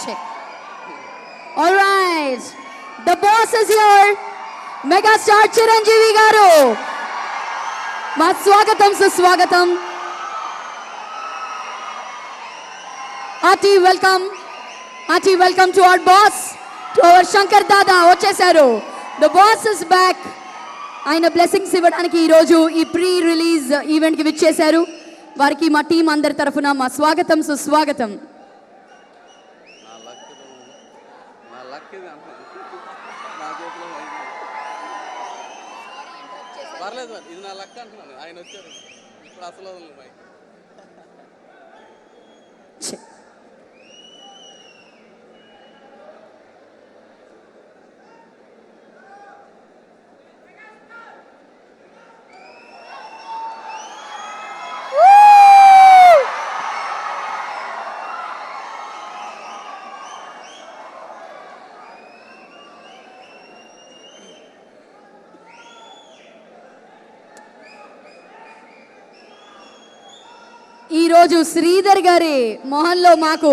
Check. All right. The boss is here. Megastar Chiranjeevi garu. మా స్వాగతం సుస్వాగతం. Hearty welcome to our boss, to our Shankar Dada వచ్చేసారు. The boss is back. ఆయన blessings ఇవ్వడానికి ఈరోజు ఈ ప్రీ రిలీజ్ ఈవెంట్కి విచ్చేశారు. వారికి మా టీం అందరి తరఫున మా స్వాగతం సుస్వాగతం. పర్లేదు మరి, ఇది నా లక్ అంటున్నాను. ఆయన వచ్చారు ఇప్పుడు అసలు మైక్. ఈరోజు శ్రీధర్ గారి మొహంలో మాకు